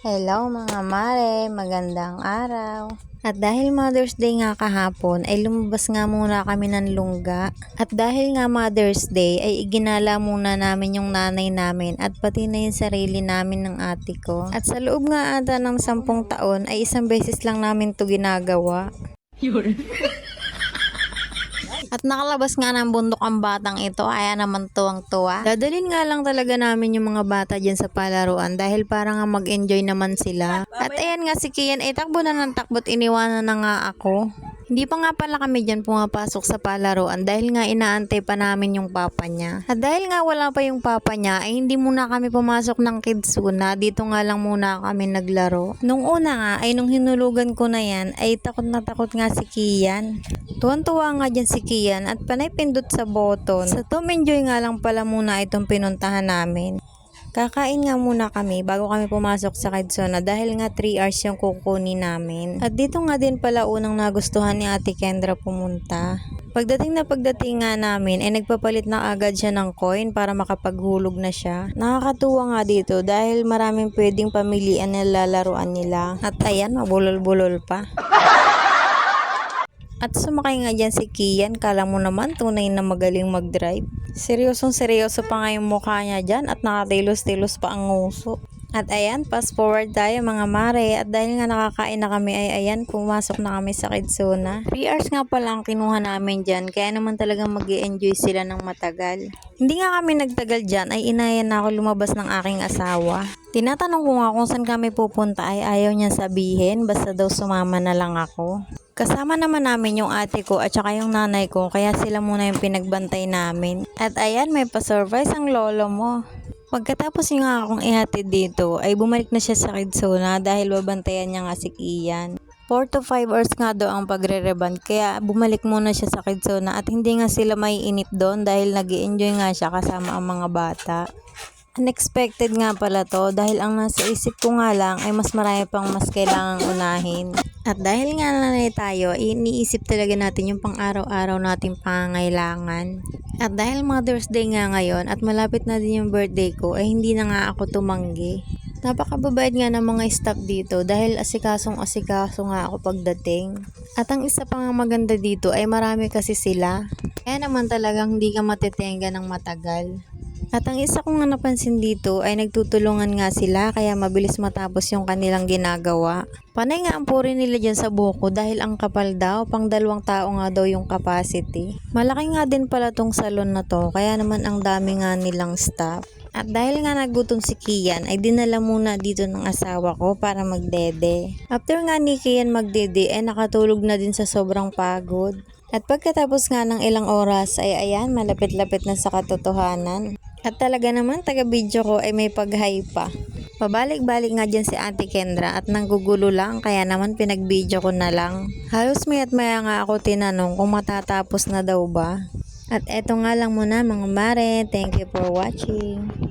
Hello mga mare, magandang araw. At dahil Mother's Day nga kahapon ay lumabas nga muna kami ng lungga. At dahil nga Mother's Day ay iginala muna namin yung nanay namin at pati na yung sarili namin ng ate ko. At sa loob nga ata ng 10 taon ay isang beses lang namin to ginagawa. At nakalabas nga ng bundok ang batang ito, kaya naman tuwang-tuwa. Dadalhin nga lang talaga namin yung mga bata dyan sa palaruan dahil para nga mag-enjoy naman sila. At ayan nga si Kian ay takbo na ng takbo't iniwanan na nga ako. Hindi pa nga pala kami dyan pumapasok sa palaruan dahil nga inaantay pa namin yung papa niya. At dahil nga wala pa yung papa niya ay hindi muna kami pumasok ng Kidzuna. Dito nga lang muna kami naglaro. Nung una nga ay nung hinulugan ko na yan ay takot na takot nga si Kian. Tuwan-tuwa nga dyan si Kian at panay pindot sa button. Sa Tom Enjoy nga lang pala muna itong pinuntahan namin. Kakain nga muna kami bago kami pumasok sa Kidzuna dahil nga 3 hours yung kukunin namin. At dito nga din pala unang nagustuhan ni Ate Kendra pumunta. Pagdating nga namin ay nagpapalit na agad siya ng coin para makapaghulog na siya. Nakakatuwa nga dito dahil maraming pwedeng pamilian na lalaruan nila. At ayan, mabulol-bulol pa. At sumakay nga dyan si Kian, kala mo naman tunay na magaling mag-drive. Seryosong seryoso pa nga yung mukha niya dyan at nakatilos-tilos pa ang nguso. At ayan, fast forward tayo mga mare. At dahil nga nakakain na kami ay ayan, pumasok na kami sa Kidzuna. 3 hours nga pala ang kinuha namin dyan, kaya naman talagang mag-i-enjoy sila ng matagal. Hindi nga kami nagtagal dyan ay inayan na ako lumabas ng aking asawa. Tinatanong ko nga kung saan kami pupunta ay ayaw niya sabihin, basta daw sumama na lang ako. Kasama naman namin yung ate ko at saka yung nanay ko, kaya sila muna yung pinagbantay namin. At ayan, may pa-surprise ang lolo mo. Pagkatapos nga akong ihatid dito, ay bumalik na siya sa Kidzuna dahil babantayan niya nga si Kian. 4 to 5 hours nga daw ang pagre-reband, kaya bumalik muna siya sa Kidzuna at hindi nga sila maiinip doon dahil nag-i-enjoy nga siya kasama ang mga bata. Unexpected nga pala to dahil ang nasa isip ko nga lang ay mas marami pang mas kailangang unahin. At dahil nga nanay tayo, iniisip talaga natin yung pang-araw-araw nating pangangailangan. At dahil Mother's Day nga ngayon at malapit na din yung birthday ko, ay hindi na nga ako tumanggi. Napakababayad nga ng mga staff dito dahil asikasong-asikaso nga ako pagdating. At ang isa pang maganda dito ay marami kasi sila. Kaya naman talagang hindi ka matitenga ng matagal. At ang isa kong napansin dito ay nagtutulungan nga sila kaya mabilis matapos yung kanilang ginagawa. Panay nga ang puri nila dyan sa buko dahil ang kapal daw, pang 2 tao nga daw yung capacity. Malaki nga din pala tong salon na to kaya naman ang dami nga nilang staff. At dahil nga nagutom si Kian ay dinala muna dito ng asawa ko para magdede. After nga ni Kian magdede ay nakatulog na din sa sobrang pagod. At pagkatapos nga ng ilang oras ay ayan, malapit-lapit na sa katotohanan. At talaga naman taga-video ko ay may pag-hi pa. Pabalik-balik nga dyan si Ate Kendra at nanggugulo lang kaya naman pinag-video ko na lang. Halos maya't maya nga ako tinanong kung matatapos na daw ba. At eto nga lang muna mga mare, thank you for watching.